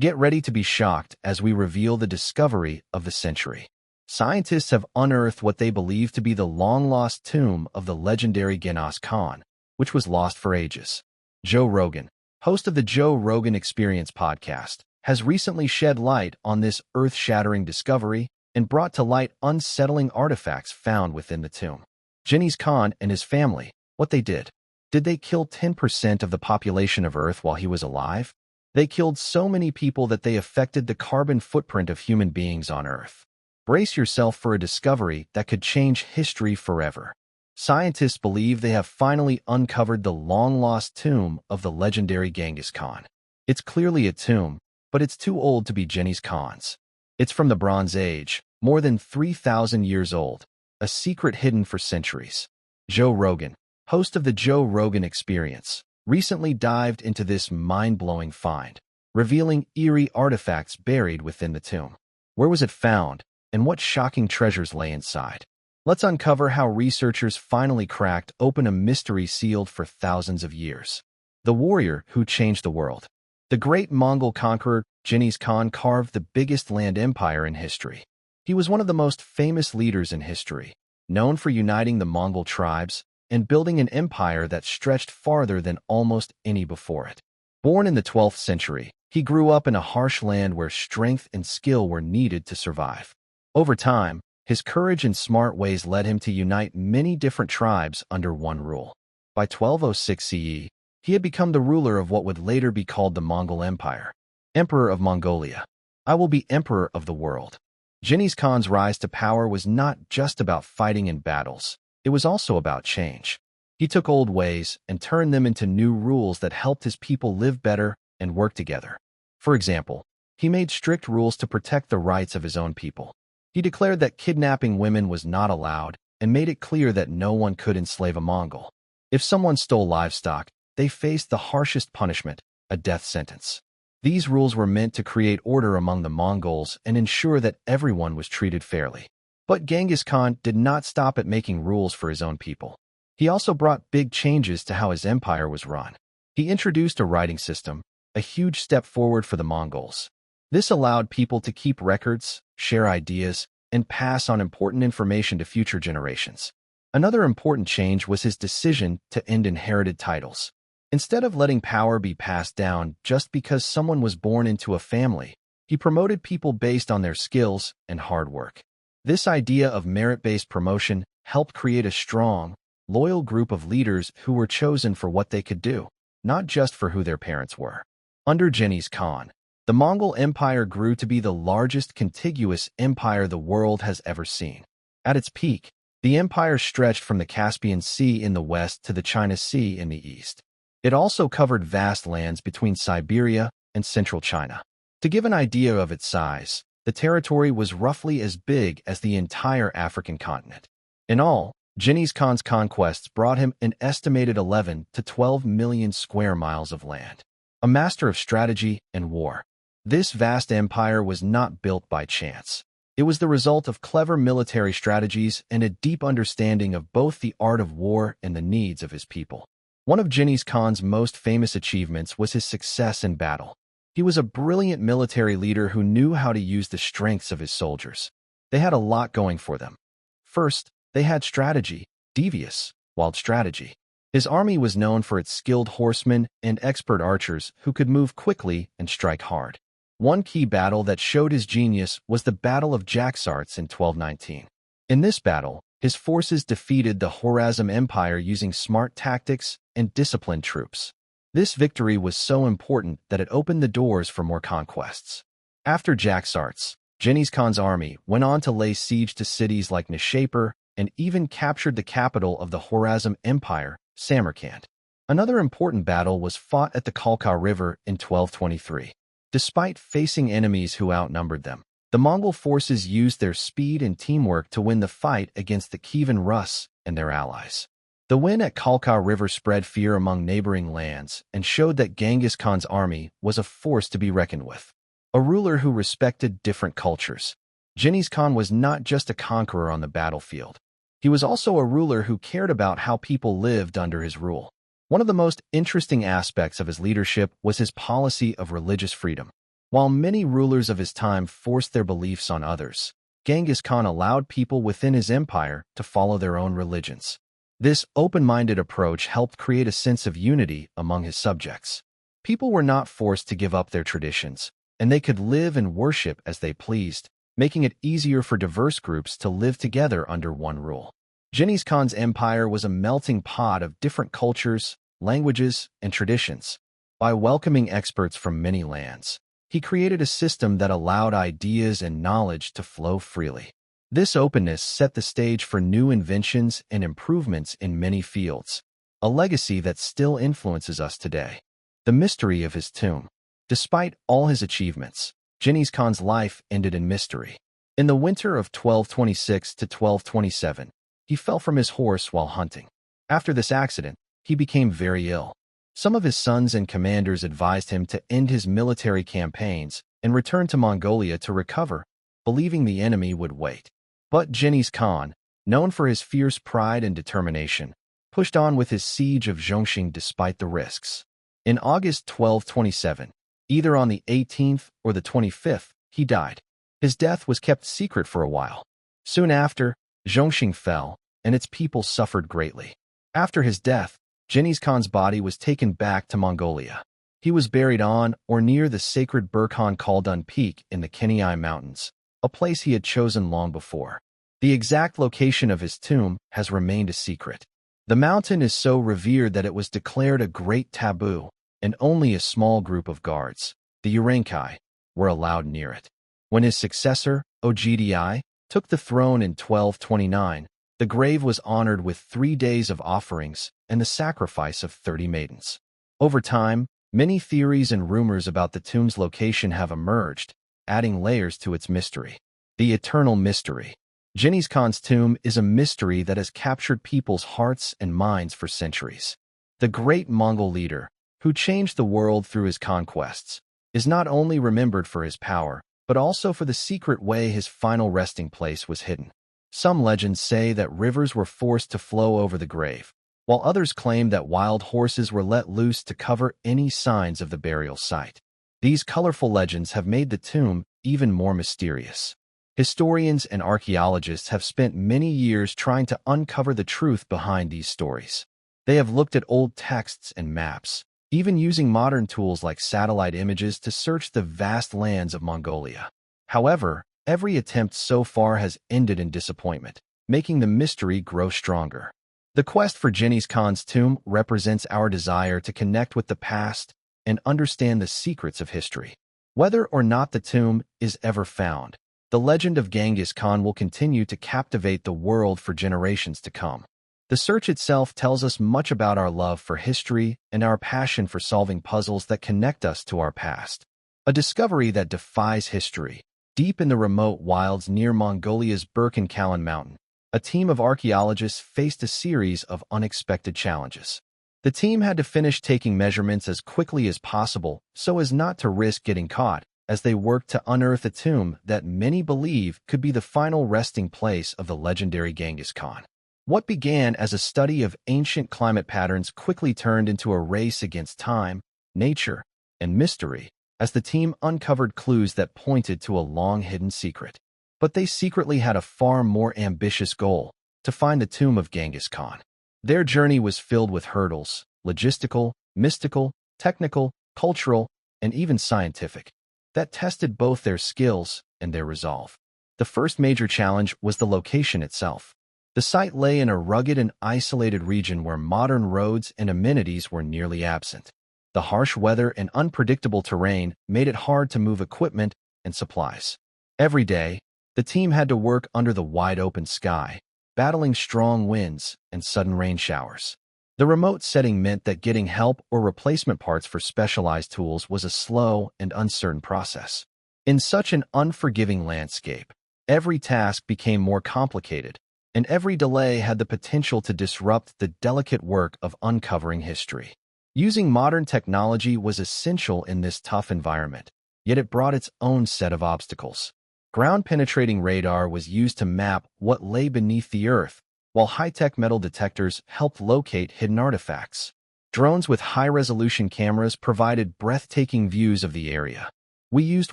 Get ready to be shocked as we reveal the discovery of the century. Scientists have unearthed what they believe to be the long-lost tomb of the legendary Genghis Khan, which was lost for ages. Joe Rogan, host of the Joe Rogan Experience podcast, has recently shed light on this earth-shattering discovery and brought to light unsettling artifacts found within the tomb. Genghis Khan and his family, what they did. Did they kill 10% of the population of Earth while he was alive? They killed so many people that they affected the carbon footprint of human beings on Earth. Brace yourself for a discovery that could change history forever. Scientists believe they have finally uncovered the long-lost tomb of the legendary Genghis Khan. It's clearly a tomb, but it's too old to be Genghis Khan's. It's from the Bronze Age, more than 3,000 years old, a secret hidden for centuries. Joe Rogan, host of the Joe Rogan Experience, recently dived into this mind-blowing find, revealing eerie artifacts buried within the tomb. Where was it found, and what shocking treasures lay inside? Let's uncover how researchers finally cracked open a mystery sealed for thousands of years. The warrior who changed the world. The great Mongol conqueror Genghis Khan carved the biggest land empire in history. He was one of the most famous leaders in history, known for uniting the Mongol tribes and building an empire that stretched farther than almost any before it. Born in the 12th century, he grew up in a harsh land where strength and skill were needed to survive. Over time, his courage and smart ways led him to unite many different tribes under one rule. By 1206 CE, he had become the ruler of what would later be called the Mongol Empire. Emperor of Mongolia. I will be emperor of the world. Genghis Khan's rise to power was not just about fighting in battles. It was also about change. He took old ways and turned them into new rules that helped his people live better and work together. For example, he made strict rules to protect the rights of his own people. He declared that kidnapping women was not allowed and made it clear that no one could enslave a Mongol. If someone stole livestock, they faced the harshest punishment, a death sentence. These rules were meant to create order among the Mongols and ensure that everyone was treated fairly. But Genghis Khan did not stop at making rules for his own people. He also brought big changes to how his empire was run. He introduced a writing system, a huge step forward for the Mongols. This allowed people to keep records, share ideas, and pass on important information to future generations. Another important change was his decision to end inherited titles. Instead of letting power be passed down just because someone was born into a family, he promoted people based on their skills and hard work. This idea of merit-based promotion helped create a strong, loyal group of leaders who were chosen for what they could do, not just for who their parents were. Under Genghis Khan, the Mongol Empire grew to be the largest contiguous empire the world has ever seen. At its peak, the empire stretched from the Caspian Sea in the west to the China Sea in the east. It also covered vast lands between Siberia and central China. To give an idea of its size, the territory was roughly as big as the entire African continent. In all, Genghis Khan's conquests brought him an estimated 11 to 12 million square miles of land. A master of strategy and war. This vast empire was not built by chance. It was the result of clever military strategies and a deep understanding of both the art of war and the needs of his people. One of Genghis Khan's most famous achievements was his success in battle. He was a brilliant military leader who knew how to use the strengths of his soldiers. They had a lot going for them. First, they had strategy, devious, wild strategy. His army was known for its skilled horsemen and expert archers who could move quickly and strike hard. One key battle that showed his genius was the Battle of Genghis in 1219. In this battle, his forces defeated the Khwarezm Empire using smart tactics and disciplined troops. This victory was so important that it opened the doors for more conquests. After Genghis, Genghis Khan's army went on to lay siege to cities like Nishapur and even captured the capital of the Khwarezm Empire, Samarkand. Another important battle was fought at the Khalkha River in 1223. Despite facing enemies who outnumbered them, the Mongol forces used their speed and teamwork to win the fight against the Kievan Rus and their allies. The win at Khalkha River spread fear among neighboring lands and showed that Genghis Khan's army was a force to be reckoned with. A ruler who respected different cultures. Genghis Khan was not just a conqueror on the battlefield. He was also a ruler who cared about how people lived under his rule. One of the most interesting aspects of his leadership was his policy of religious freedom. While many rulers of his time forced their beliefs on others, Genghis Khan allowed people within his empire to follow their own religions. This open-minded approach helped create a sense of unity among his subjects. People were not forced to give up their traditions, and they could live and worship as they pleased, making it easier for diverse groups to live together under one rule. Genghis Khan's empire was a melting pot of different cultures, languages, and traditions. By welcoming experts from many lands, he created a system that allowed ideas and knowledge to flow freely. This openness set the stage for new inventions and improvements in many fields, a legacy that still influences us today. The mystery of his tomb. Despite all his achievements, Genghis Khan's life ended in mystery. In the winter of 1226 to 1227, he fell from his horse while hunting. After this accident, he became very ill. Some of his sons and commanders advised him to end his military campaigns and return to Mongolia to recover, believing the enemy would wait. But Genghis Khan, known for his fierce pride and determination, pushed on with his siege of Zhongxing despite the risks. In August 1227, either on the 18th or the 25th, he died. His death was kept secret for a while. Soon after, Zhongxing fell, and its people suffered greatly. After his death, Genghis Khan's body was taken back to Mongolia. He was buried on or near the sacred Burkhan Khaldun Peak in the Kenai Mountains, a place he had chosen long before. The exact location of his tomb has remained a secret. The mountain is so revered that it was declared a great taboo, and only a small group of guards, the Urankai, were allowed near it. When his successor, Ogdi, took the throne in 1229, the grave was honored with 3 days of offerings and the sacrifice of 30 maidens. Over time, many theories and rumors about the tomb's location have emerged, adding layers to its mystery. The eternal mystery. Genghis Khan's tomb is a mystery that has captured people's hearts and minds for centuries. The great Mongol leader, who changed the world through his conquests, is not only remembered for his power, but also for the secret way his final resting place was hidden. Some legends say that rivers were forced to flow over the grave, while others claim that wild horses were let loose to cover any signs of the burial site. These colorful legends have made the tomb even more mysterious. Historians and archaeologists have spent many years trying to uncover the truth behind these stories. They have looked at old texts and maps, even using modern tools like satellite images to search the vast lands of Mongolia. However, every attempt so far has ended in disappointment, making the mystery grow stronger. The quest for Genghis Khan's tomb represents our desire to connect with the past and understand the secrets of history. Whether or not the tomb is ever found, the legend of Genghis Khan will continue to captivate the world for generations to come. The search itself tells us much about our love for history and our passion for solving puzzles that connect us to our past. A discovery that defies history. Deep in the remote wilds near Mongolia's Burkhan Khaldun Mountain, a team of archaeologists faced a series of unexpected challenges. The team had to finish taking measurements as quickly as possible so as not to risk getting caught, as they worked to unearth a tomb that many believe could be the final resting place of the legendary Genghis Khan. What began as a study of ancient climate patterns quickly turned into a race against time, nature, and mystery, as the team uncovered clues that pointed to a long-hidden secret. But they secretly had a far more ambitious goal: to find the tomb of Genghis Khan. Their journey was filled with hurdles, logistical, mystical, technical, cultural, and even scientific, that tested both their skills and their resolve. The first major challenge was the location itself. The site lay in a rugged and isolated region where modern roads and amenities were nearly absent. The harsh weather and unpredictable terrain made it hard to move equipment and supplies. Every day, the team had to work under the wide-open sky, battling strong winds and sudden rain showers. The remote setting meant that getting help or replacement parts for specialized tools was a slow and uncertain process. In such an unforgiving landscape, every task became more complicated, and every delay had the potential to disrupt the delicate work of uncovering history. Using modern technology was essential in this tough environment, yet it brought its own set of obstacles. Ground-penetrating radar was used to map what lay beneath the earth, while high-tech metal detectors helped locate hidden artifacts. Drones with high-resolution cameras provided breathtaking views of the area. We used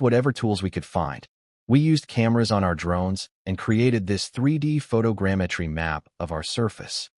whatever tools we could find. We used cameras on our drones and created this 3D photogrammetry map of our surface.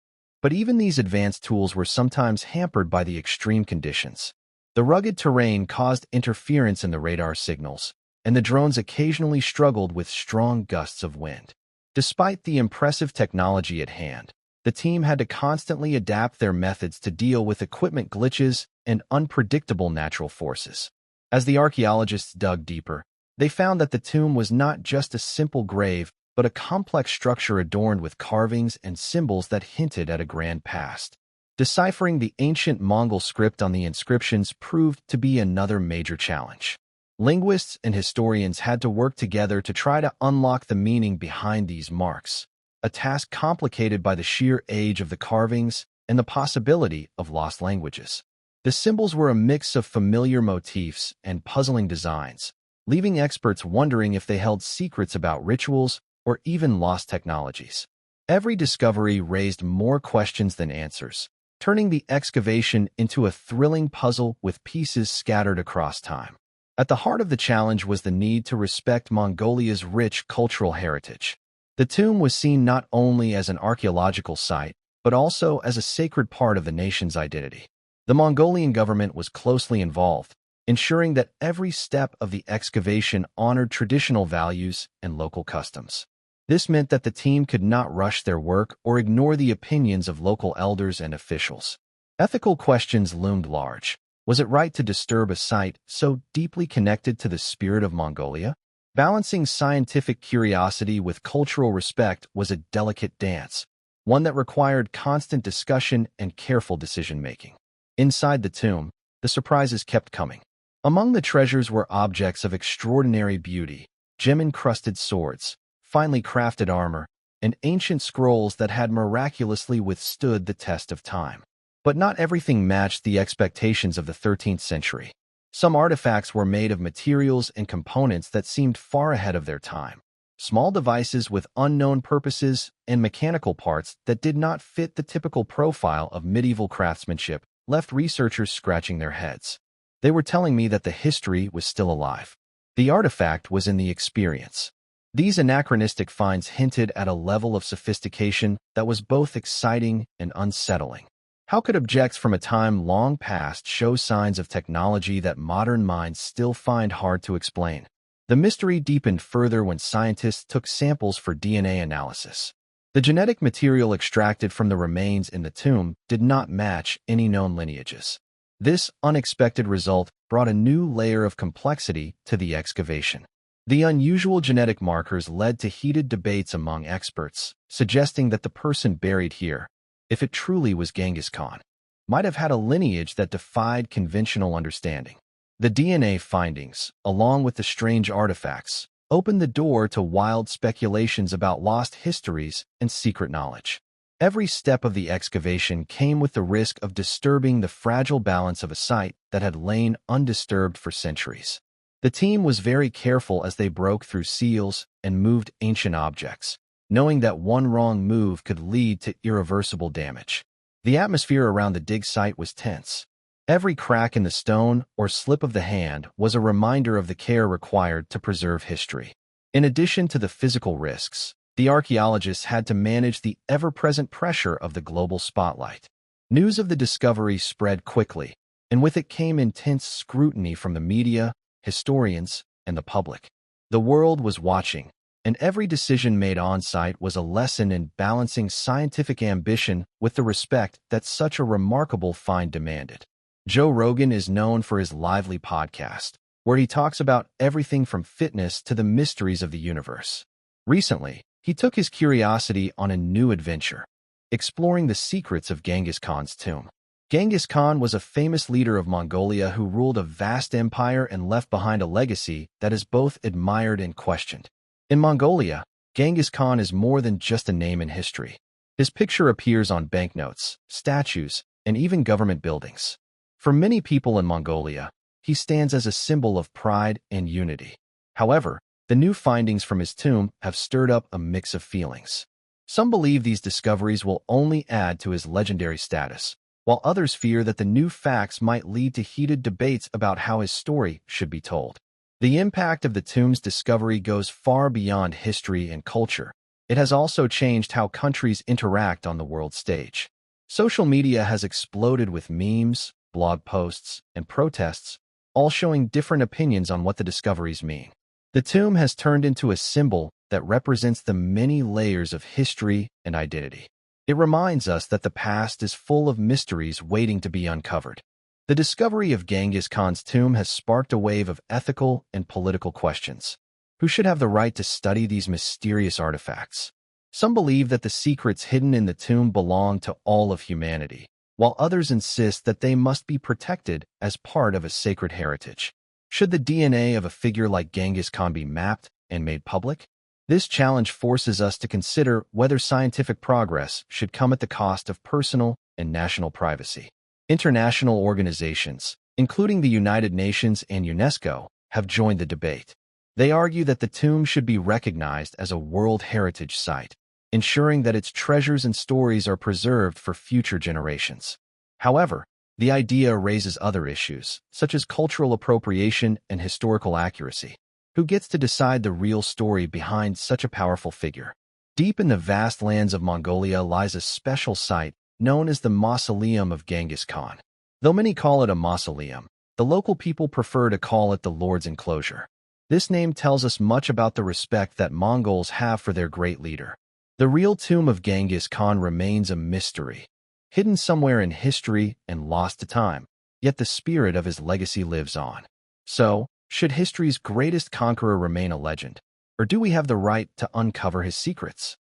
But even these advanced tools were sometimes hampered by the extreme conditions. The rugged terrain caused interference in the radar signals, and the drones occasionally struggled with strong gusts of wind. Despite the impressive technology at hand, the team had to constantly adapt their methods to deal with equipment glitches and unpredictable natural forces. As the archaeologists dug deeper, they found that the tomb was not just a simple grave, but a complex structure adorned with carvings and symbols that hinted at a grand past. Deciphering the ancient Mongol script on the inscriptions proved to be another major challenge. Linguists and historians had to work together to try to unlock the meaning behind these marks, a task complicated by the sheer age of the carvings and the possibility of lost languages. The symbols were a mix of familiar motifs and puzzling designs, leaving experts wondering if they held secrets about rituals or even lost technologies. Every discovery raised more questions than answers, turning the excavation into a thrilling puzzle with pieces scattered across time. At the heart of the challenge was the need to respect Mongolia's rich cultural heritage. The tomb was seen not only as an archaeological site, but also as a sacred part of the nation's identity. The Mongolian government was closely involved, ensuring that every step of the excavation honored traditional values and local customs. This meant that the team could not rush their work or ignore the opinions of local elders and officials. Ethical questions loomed large. Was it right to disturb a site so deeply connected to the spirit of Mongolia? Balancing scientific curiosity with cultural respect was a delicate dance, one that required constant discussion and careful decision-making. Inside the tomb, the surprises kept coming. Among the treasures were objects of extraordinary beauty, gem-encrusted swords, finely crafted armor, and ancient scrolls that had miraculously withstood the test of time. But not everything matched the expectations of the 13th century. Some artifacts were made of materials and components that seemed far ahead of their time. Small devices with unknown purposes and mechanical parts that did not fit the typical profile of medieval craftsmanship left researchers scratching their heads. They were telling me that the history was still alive. The artifact was in the experience. These anachronistic finds hinted at a level of sophistication that was both exciting and unsettling. How could objects from a time long past show signs of technology that modern minds still find hard to explain? The mystery deepened further when scientists took samples for DNA analysis. The genetic material extracted from the remains in the tomb did not match any known lineages. This unexpected result brought a new layer of complexity to the excavation. The unusual genetic markers led to heated debates among experts, suggesting that the person buried here, if it truly was Genghis Khan, might have had a lineage that defied conventional understanding. The DNA findings, along with the strange artifacts, opened the door to wild speculations about lost histories and secret knowledge. Every step of the excavation came with the risk of disturbing the fragile balance of a site that had lain undisturbed for centuries. The team was very careful as they broke through seals and moved ancient objects, knowing that one wrong move could lead to irreversible damage. The atmosphere around the dig site was tense. Every crack in the stone or slip of the hand was a reminder of the care required to preserve history. In addition to the physical risks, the archaeologists had to manage the ever-present pressure of the global spotlight. News of the discovery spread quickly, and with it came intense scrutiny from the media, historians, and the public. The world was watching, and every decision made on-site was a lesson in balancing scientific ambition with the respect that such a remarkable find demanded. Joe Rogan is known for his lively podcast, where he talks about everything from fitness to the mysteries of the universe. Recently, he took his curiosity on a new adventure, exploring the secrets of Genghis Khan's tomb. Genghis Khan was a famous leader of Mongolia who ruled a vast empire and left behind a legacy that is both admired and questioned. In Mongolia, Genghis Khan is more than just a name in history. His picture appears on banknotes, statues, and even government buildings. For many people in Mongolia, he stands as a symbol of pride and unity. However, the new findings from his tomb have stirred up a mix of feelings. Some believe these discoveries will only add to his legendary status, while others fear that the new facts might lead to heated debates about how his story should be told. The impact of the tomb's discovery goes far beyond history and culture. It has also changed how countries interact on the world stage. Social media has exploded with memes, blog posts, and protests, all showing different opinions on what the discoveries mean. The tomb has turned into a symbol that represents the many layers of history and identity. It reminds us that the past is full of mysteries waiting to be uncovered. The discovery of Genghis Khan's tomb has sparked a wave of ethical and political questions. Who should have the right to study these mysterious artifacts? Some believe that the secrets hidden in the tomb belong to all of humanity, while others insist that they must be protected as part of a sacred heritage. Should the DNA of a figure like Genghis Khan be mapped and made public? This challenge forces us to consider whether scientific progress should come at the cost of personal and national privacy. International organizations, including the United Nations and UNESCO, have joined the debate. They argue that the tomb should be recognized as a World Heritage Site, ensuring that its treasures and stories are preserved for future generations. However, the idea raises other issues, such as cultural appropriation and historical accuracy. Who gets to decide the real story behind such a powerful figure? Deep in the vast lands of Mongolia lies a special site known as the Mausoleum of Genghis Khan. Though many call it a mausoleum, the local people prefer to call it the Lord's Enclosure. This name tells us much about the respect that Mongols have for their great leader. The real tomb of Genghis Khan remains a mystery, hidden somewhere in history and lost to time, yet the spirit of his legacy lives on. So, should history's greatest conqueror remain a legend, or do we have the right to uncover his secrets?